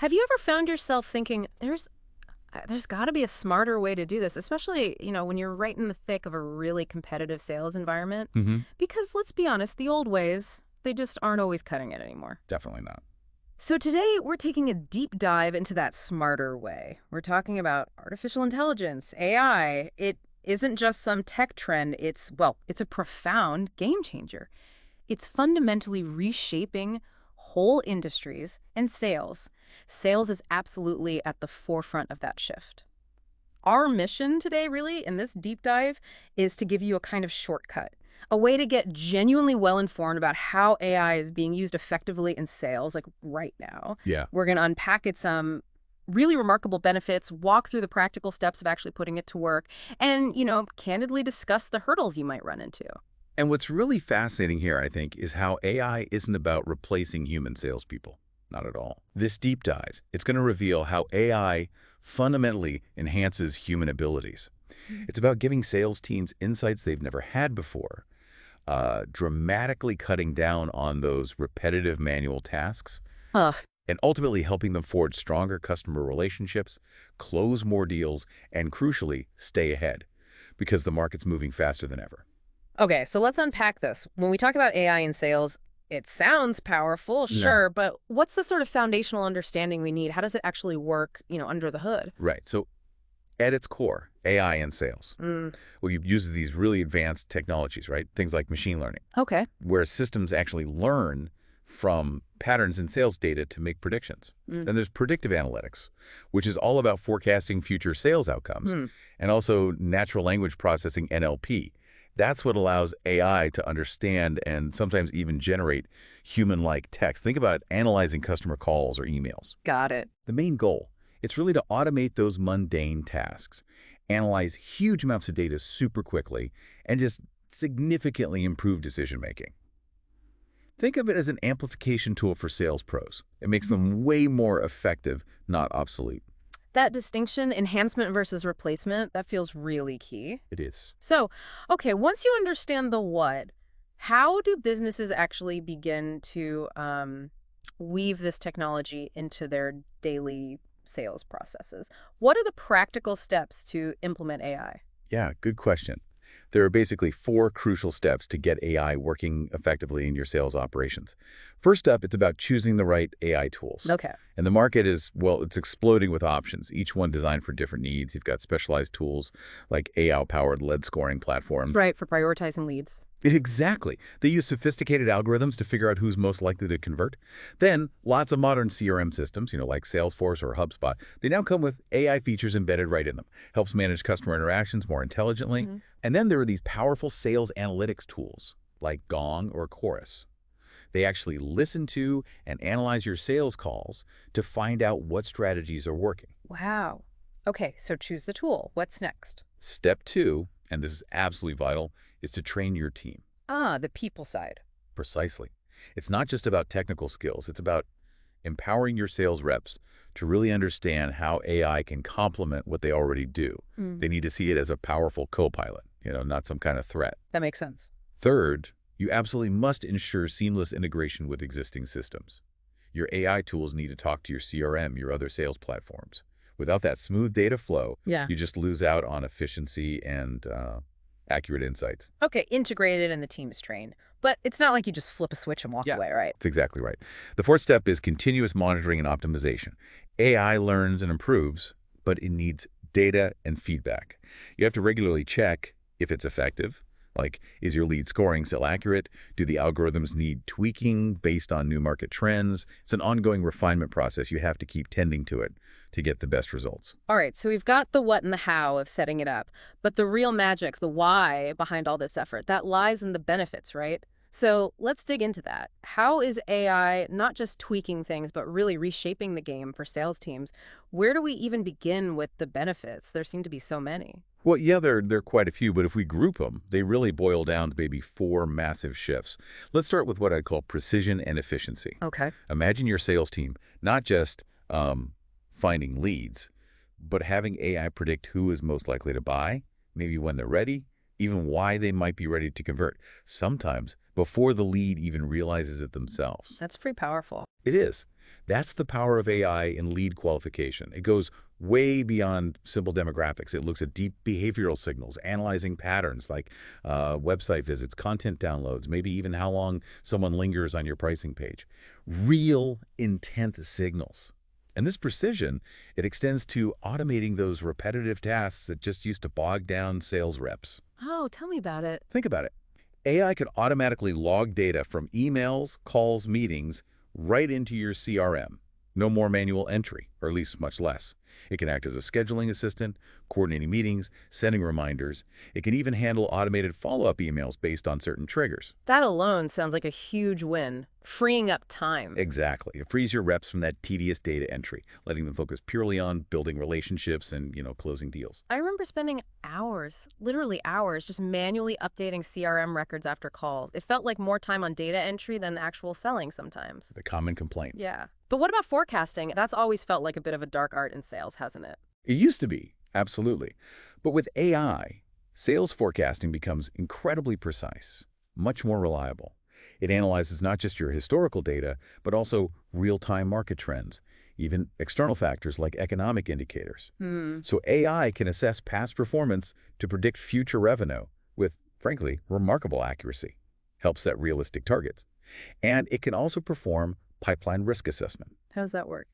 Have you ever found yourself thinking there's got to be a smarter way to do this, especially, when you're right in the thick of a really competitive sales environment? Hmm. Because let's be honest, the old ways, they just aren't always cutting it anymore. Definitely not. So today we're taking a deep dive into that smarter way. We're talking about artificial intelligence, AI. It isn't just some tech trend. It's a profound game changer. It's fundamentally reshaping whole industries and sales. Sales is absolutely at the forefront of that shift. Our mission today, really, in this deep dive, is to give you a kind of shortcut, a way to get genuinely well informed about how AI is being used effectively in sales, like right now. Yeah. We're going to unpack its really remarkable benefits, walk through the practical steps of actually putting it to work, and, candidly discuss the hurdles you might run into. And what's really fascinating here, I think, is how AI isn't about replacing human salespeople. Not at all. This deep dive, it's going to reveal how AI fundamentally enhances human abilities. It's about giving sales teams insights they've never had before, dramatically cutting down on those repetitive manual tasks, Ugh. and ultimately helping them forge stronger customer relationships, close more deals, and crucially, stay ahead, because the market's moving faster than ever. Okay, so let's unpack this. When we talk about AI in sales, it sounds powerful, Yeah. sure, but what's the sort of foundational understanding we need? How does it actually work, under the hood? Right. So at its core, AI in sales. Mm, Well, you use these really advanced technologies, right? Things like machine learning, okay. where systems actually learn from patterns in sales data to make predictions. Mm. Then there's predictive analytics, which is all about forecasting future sales outcomes, Hmm. and also natural language processing, NLP. That's what allows AI to understand and sometimes even generate human-like text. Think about analyzing customer calls or emails. Got it. The main goal, it's really to automate those mundane tasks, analyze huge amounts of data super quickly, and just significantly improve decision-making. Think of it as an amplification tool for sales pros. It makes them way more effective, not obsolete. That distinction, enhancement versus replacement, that feels really key. It is. So, okay, once you understand the what, how do businesses actually begin to weave this technology into their daily sales processes? What are the practical steps to implement AI? Yeah, good question. There are basically 4 crucial steps to get AI working effectively in your sales operations. First up, it's about choosing the right AI tools. Okay. And the market is, well, it's exploding with options, each one designed for different needs. You've got specialized tools like AI-powered lead scoring platforms. Right, for prioritizing leads. Exactly. They use sophisticated algorithms to figure out who's most likely to convert. Then, lots of modern CRM systems, like Salesforce or HubSpot, they now come with AI features embedded right in them. Helps manage customer interactions more intelligently. Mhm. And then there are these powerful sales analytics tools like Gong or Chorus. They actually listen to and analyze your sales calls to find out what strategies are working. Wow. Okay, so choose the tool. What's next? Step 2, and this is absolutely vital, is to train your team. Ah, the people side. Precisely. It's not just about technical skills. It's about empowering your sales reps to really understand how AI can complement what they already do. Mm, They need to see it as a powerful co-pilot, not some kind of threat. that makes sense. Third, you absolutely must ensure seamless integration with existing systems. Your AI tools need to talk to your CRM, your other sales platforms. Without that smooth data flow, Yeah. you just lose out on efficiency and accurate insights. Okay, integrated and the team is trained. But it's not like you just flip a switch and walk Yeah. away, right? That's exactly right. The fourth step is continuous monitoring and optimization. AI learns and improves, but it needs data and feedback. You have to regularly check if it's effective. Like, is your lead scoring still accurate? Do the algorithms need tweaking based on new market trends? It's an ongoing refinement process. You have to keep tending to it to get the best results. All right, so we've got the what and the how of setting it up, but the real magic, the why behind all this effort, that lies in the benefits, right? So let's dig into that. How is AI not just tweaking things, but really reshaping the game for sales teams? Where do we even begin with the benefits? There seem to be so many. Well, yeah, there are quite a few, but if we group them, they really boil down to maybe 4 massive shifts. Let's start with what I'd call precision and efficiency. Okay. Imagine your sales team not just finding leads, but having AI predict who is most likely to buy, maybe when they're ready, even why they might be ready to convert, sometimes before the lead even realizes it themselves. That's pretty powerful. It is. That's the power of AI in lead qualification. It goes way beyond simple demographics. It looks at deep behavioral signals, analyzing patterns like website visits, content downloads, maybe even how long someone lingers on your pricing page. Real intent signals. And this precision, it extends to automating those repetitive tasks that just used to bog down sales reps. Oh, tell me about it. Think about it. AI could automatically log data from emails, calls, meetings, right into your CRM. No more manual entry, or at least much less. It can act as a scheduling assistant, coordinating meetings, sending reminders. It can even handle automated follow-up emails based on certain triggers. That alone sounds like a huge win, freeing up time. Exactly. It frees your reps from that tedious data entry, letting them focus purely on building relationships and, closing deals. I remember spending hours, literally hours, just manually updating CRM records after calls. It felt like more time on data entry than actual selling sometimes. The common complaint. Yeah. But what about forecasting? That's always felt like a bit of a dark art in sales, hasn't it? It used to be, absolutely. But with AI, sales forecasting becomes incredibly precise, much more reliable. It analyzes not just your historical data, but also real-time market trends, even external factors like economic indicators. So AI can assess past performance to predict future revenue with, frankly, remarkable accuracy. Help set realistic targets. And it can also perform pipeline risk assessment. How does that work?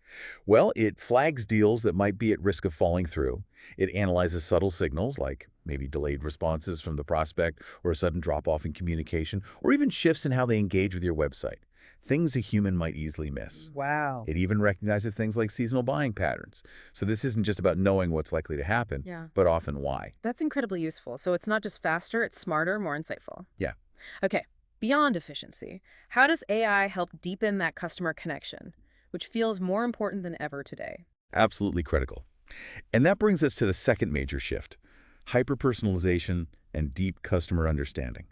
Well, it flags deals that might be at risk of falling through. It analyzes subtle signals like maybe delayed responses from the prospect or a sudden drop-off in communication or even shifts in how they engage with your website. Things a human might easily miss. Wow. It even recognizes things like seasonal buying patterns. So this isn't just about knowing what's likely to happen, but often why. That's incredibly useful. So it's not just faster, it's smarter, more insightful. Yeah. Okay. Beyond efficiency, how does AI help deepen that customer connection, which feels more important than ever today? Absolutely critical. And that brings us to the second major shift, hyper-personalization and deep customer understanding.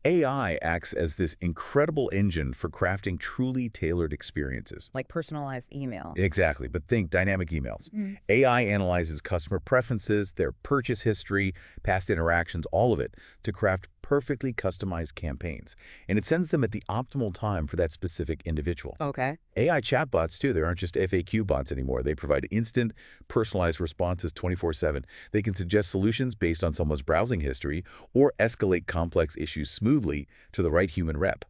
AI acts as this incredible engine for crafting truly tailored experiences. Like personalized email. Exactly, but think dynamic emails. AI analyzes customer preferences, their purchase history, past interactions, all of it, to craft perfectly customized campaigns. And it sends them at the optimal time for that specific individual. Okay. AI chatbots, too, they aren't just FAQ bots anymore. They provide instant, personalized responses 24/7. They can suggest solutions based on someone's browsing history or escalate complex issues smoothly to the right human rep.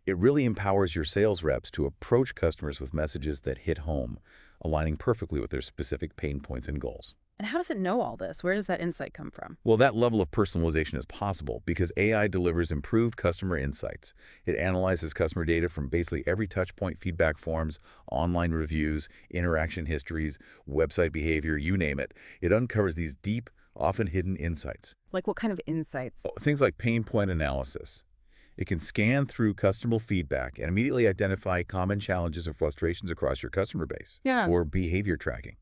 It really empowers your sales reps to approach customers with messages that hit home, aligning perfectly with their specific pain points and goals. And how does it know all this? Where does that insight come from? Well, that level of personalization is possible because AI delivers improved customer insights. It analyzes customer data from basically every touchpoint, feedback forms, online reviews, interaction histories, website behavior, you name it. It uncovers these deep, often hidden insights. Like what kind of insights? Things like pain point analysis. It can scan through customer feedback and immediately identify common challenges or frustrations across your customer base. Yeah. Or behavior tracking.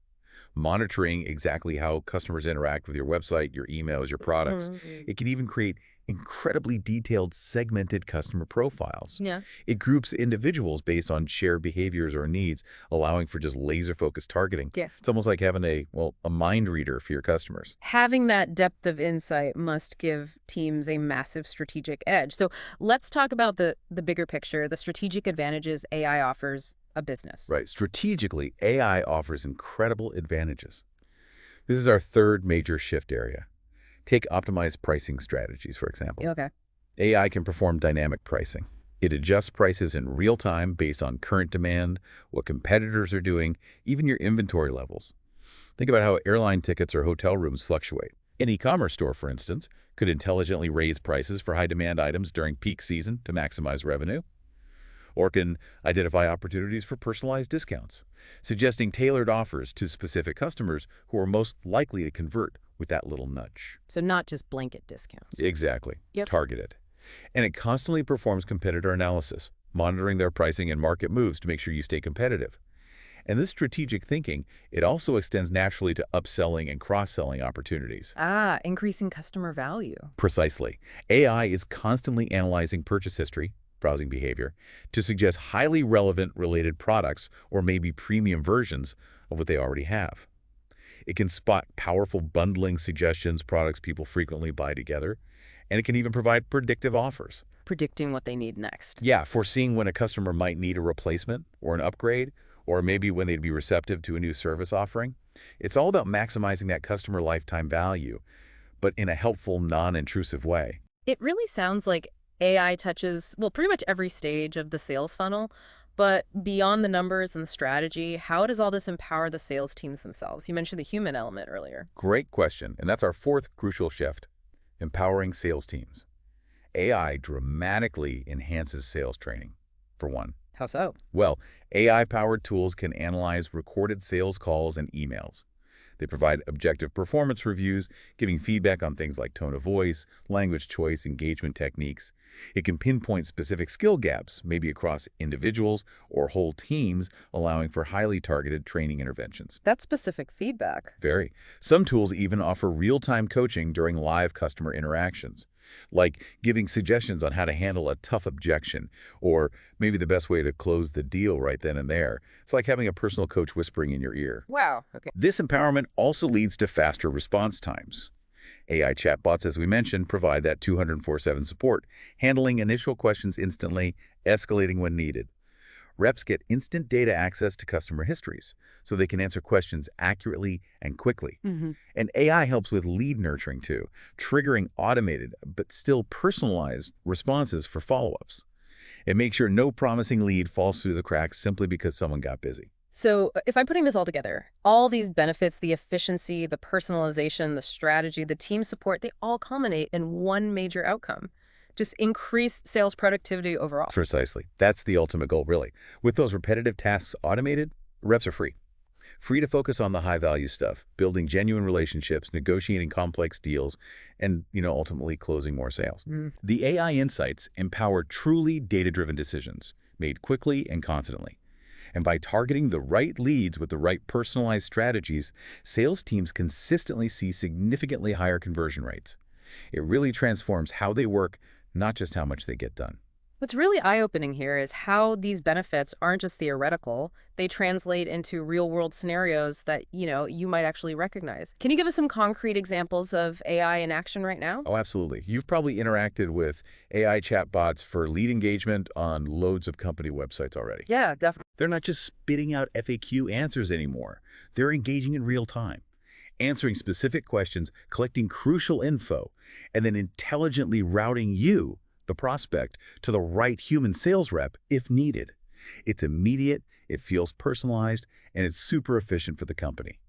Monitoring exactly how customers interact with your website, your emails, your products. It can even create incredibly detailed segmented customer profiles. Yeah. It groups individuals based on shared behaviors or needs, allowing for just laser-focused targeting. Yeah. It's almost like having a mind reader for your customers. Having that depth of insight must give teams a massive strategic edge. So let's talk about the bigger picture, the strategic advantages AI offers a business. Right. Strategically, AI offers incredible advantages. This is our third major shift area. Take optimized pricing strategies, for example. Okay. AI can perform dynamic pricing. It adjusts prices in real time based on current demand, what competitors are doing, even your inventory levels. Think about how airline tickets or hotel rooms fluctuate. An e-commerce store, for instance, could intelligently raise prices for high-demand items during peak season to maximize revenue, or can identify opportunities for personalized discounts, suggesting tailored offers to specific customers who are most likely to convert with that little nudge. So not just blanket discounts. Exactly. Yep. Targeted. And it constantly performs competitor analysis, monitoring their pricing and market moves to make sure you stay competitive. And this strategic thinking, it also extends naturally to upselling and cross-selling opportunities. Increasing customer value. Precisely. AI is constantly analyzing purchase history, browsing behavior, to suggest highly relevant related products or maybe premium versions of what they already have. It can spot powerful bundling suggestions, products people frequently buy together, and it can even provide predictive offers. Predicting what they need next. Yeah, foreseeing when a customer might need a replacement or an upgrade, or maybe when they'd be receptive to a new service offering. It's all about maximizing that customer lifetime value, but in a helpful, non-intrusive way. It really sounds like AI touches, well, pretty much every stage of the sales funnel. But beyond the numbers and the strategy, how does all this empower the sales teams themselves? You mentioned the human element earlier. Great question, and that's our fourth crucial shift, empowering sales teams. AI dramatically enhances sales training, for one. How so? Well, AI-powered tools can analyze recorded sales calls and emails. They provide objective performance reviews, giving feedback on things like tone of voice, language choice, engagement techniques. It can pinpoint specific skill gaps, maybe across individuals or whole teams, allowing for highly targeted training interventions. That's specific feedback. Very. Some tools even offer real-time coaching during live customer interactions, like giving suggestions on how to handle a tough objection, or maybe the best way to close the deal right then and there. It's like having a personal coach whispering in your ear. Wow. Okay. This empowerment also leads to faster response times. AI chatbots, as we mentioned, provide that 24/7 support, handling initial questions instantly, escalating when needed. Reps get instant data access to customer histories, so they can answer questions accurately and quickly. Hmm. And AI helps with lead nurturing too, triggering automated but still personalized responses for follow-ups. It makes sure no promising lead falls through the cracks simply because someone got busy. So if I'm putting this all together, all these benefits, the efficiency, the personalization, the strategy, the team support, they all culminate in one major outcome. Just increased sales productivity overall. Precisely. That's the ultimate goal, really. With those repetitive tasks automated, reps are free. Free to focus on the high-value stuff, building genuine relationships, negotiating complex deals, and, ultimately closing more sales. Mm. The AI insights empower truly data-driven decisions, made quickly and confidently. And by targeting the right leads with the right personalized strategies, sales teams consistently see significantly higher conversion rates. It really transforms how they work, not just how much they get done. What's really eye-opening here is how these benefits aren't just theoretical. They translate into real-world scenarios that, you might actually recognize. Can you give us some concrete examples of AI in action right now? Oh, absolutely. You've probably interacted with AI chatbots for lead engagement on loads of company websites already. Yeah, definitely. They're not just spitting out FAQ answers anymore. They're engaging in real time, answering specific questions, collecting crucial info, and then intelligently routing you, the prospect, to the right human sales rep if needed. It's immediate, it feels personalized, and it's super efficient for the company.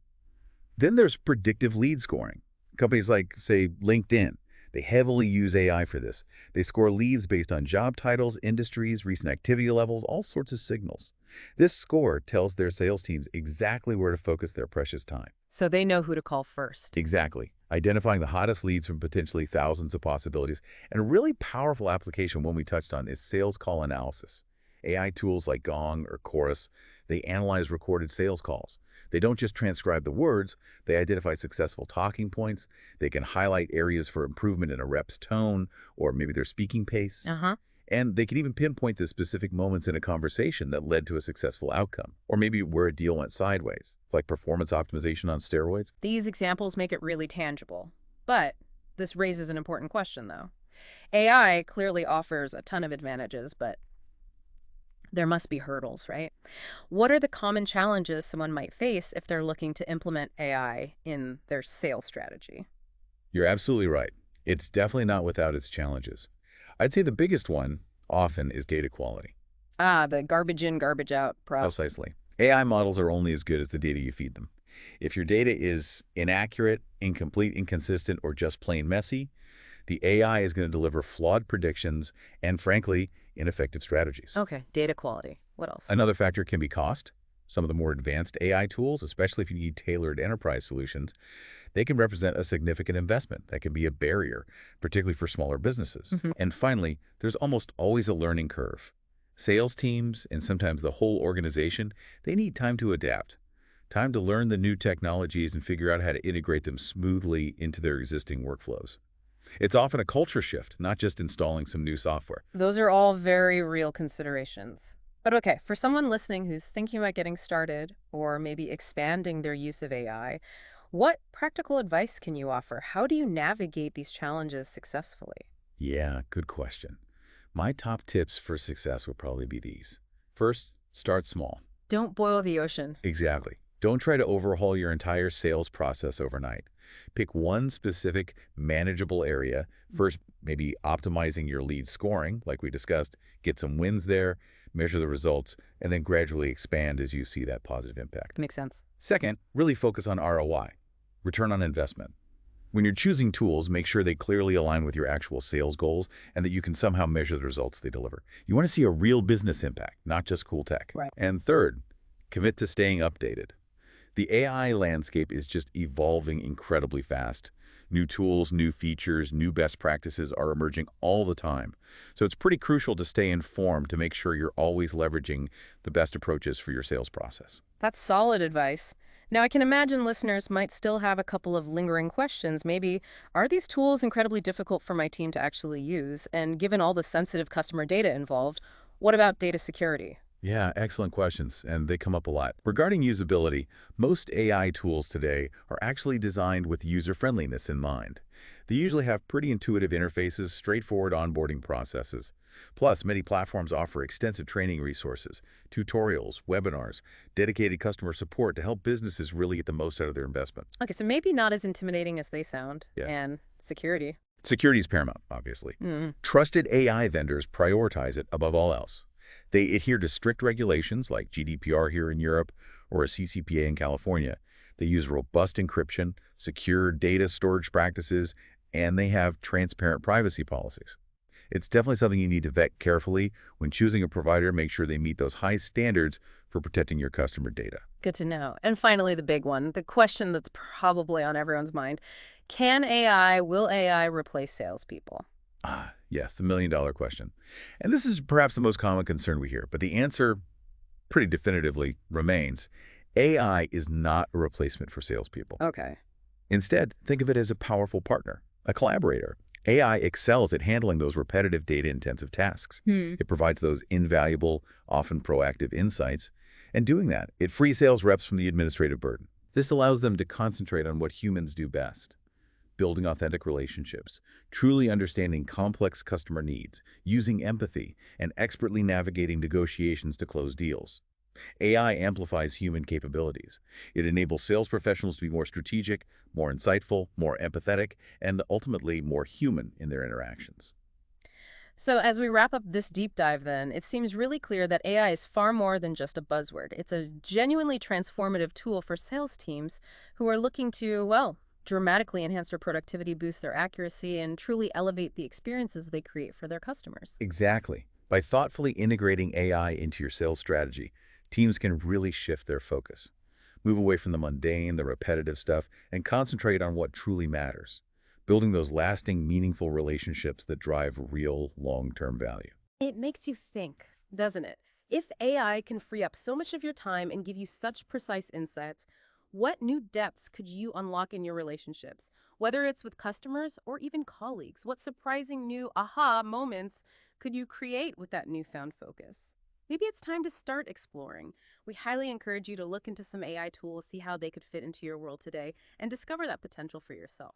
Then there's predictive lead scoring. Companies like, say, LinkedIn, they heavily use AI for this. They score leads based on job titles, industries, recent activity levels, all sorts of signals. This score tells their sales teams exactly where to focus their precious time. So they know who to call first. Exactly. Identifying the hottest leads from potentially thousands of possibilities. And a really powerful application one we touched on is sales call analysis. AI tools like Gong or Chorus, they analyze recorded sales calls. They don't just transcribe the words, they identify successful talking points. They can highlight areas for improvement in a rep's tone or maybe their speaking pace. Uh-huh. And they can even pinpoint the specific moments in a conversation that led to a successful outcome, or maybe where a deal went sideways. It's like performance optimization on steroids. These examples make it really tangible. But this raises an important question, though. AI clearly offers a ton of advantages, but there must be hurdles, right? What are the common challenges someone might face if they're looking to implement AI in their sales strategy? You're absolutely right. It's definitely not without its challenges. I'd say the biggest one often is data quality. Ah, the garbage in, garbage out problem. Precisely. AI models are only as good as the data you feed them. If your data is inaccurate, incomplete, inconsistent, or just plain messy, the AI is going to deliver flawed predictions and, frankly, ineffective strategies. Okay, data quality. What else? Another factor can be cost. Some of the more advanced AI tools, especially if you need tailored enterprise solutions, they can represent a significant investment. That can be a barrier, particularly for smaller businesses. Mhm. And finally, there's almost always a learning curve. Sales teams, and sometimes the whole organization, they need time to adapt, time to learn the new technologies and figure out how to integrate them smoothly into their existing workflows. It's often a culture shift, not just installing some new software. Those are all very real considerations. But okay, for someone listening who's thinking about getting started or maybe expanding their use of AI, what practical advice can you offer? How do you navigate these challenges successfully? Yeah, good question. My top tips for success would probably be these. First, start small. Don't boil the ocean. Exactly. Don't try to overhaul your entire sales process overnight. Pick one specific manageable area. First, maybe optimizing your lead scoring, like we discussed, get some wins there, measure the results, and then gradually expand as you see that positive impact. Makes sense. Second, really focus on ROI, return on investment. When you're choosing tools, make sure they clearly align with your actual sales goals and that you can somehow measure the results they deliver. You want to see a real business impact, not just cool tech. Right. And third, commit to staying updated. The AI landscape is just evolving incredibly fast. New tools, new features, new best practices are emerging all the time. So it's pretty crucial to stay informed to make sure you're always leveraging the best approaches for your sales process. That's solid advice. Now, I can imagine listeners might still have a couple of lingering questions. Maybe, are these tools incredibly difficult for my team to actually use? And given all the sensitive customer data involved, what about data security? Yeah, excellent questions, and they come up a lot. Regarding usability, most AI tools today are actually designed with user-friendliness in mind. They usually have pretty intuitive interfaces, straightforward onboarding processes. Plus, many platforms offer extensive training resources, tutorials, webinars, dedicated customer support to help businesses really get the most out of their investment. Okay, so maybe not as intimidating as they sound. Yeah. And security. Security is paramount, obviously. Mm. Trusted AI vendors prioritize it above all else. They adhere to strict regulations like GDPR here in Europe or a CCPA in California. They use robust encryption, secure data storage practices, and they have transparent privacy policies. It's definitely something you need to vet carefully. When choosing a provider, make sure they meet those high standards for protecting your customer data. Good to know. And finally, the big one, the question that's probably on everyone's mind. Will AI replace salespeople? Ah, yes, the million-dollar question. And this is perhaps the most common concern we hear, but the answer pretty definitively remains AI is not a replacement for salespeople. Okay. Instead, think of it as a powerful partner, a collaborator. AI excels at handling those repetitive data-intensive tasks. Hmm. It provides those invaluable, often proactive insights. And doing that, it frees sales reps from the administrative burden. This allows them to concentrate on what humans do best: building authentic relationships, truly understanding complex customer needs, using empathy, and expertly navigating negotiations to close deals. AI amplifies human capabilities. It enables sales professionals to be more strategic, more insightful, more empathetic, and ultimately more human in their interactions. So as we wrap up this deep dive then, it seems really clear that AI is far more than just a buzzword. It's a genuinely transformative tool for sales teams who are looking to, well, dramatically enhance their productivity, boost their accuracy, and truly elevate the experiences they create for their customers. Exactly. By thoughtfully integrating AI into your sales strategy, teams can really shift their focus. Move away from the mundane, the repetitive stuff, and concentrate on what truly matters, building those lasting, meaningful relationships that drive real, long-term value. It makes you think, doesn't it? If AI can free up so much of your time and give you such precise insights, what new depths could you unlock in your relationships? Whether it's with customers or even colleagues, what surprising new aha moments could you create with that newfound focus? Maybe it's time to start exploring. We highly encourage you to look into some AI tools, see how they could fit into your world today, and discover that potential for yourself.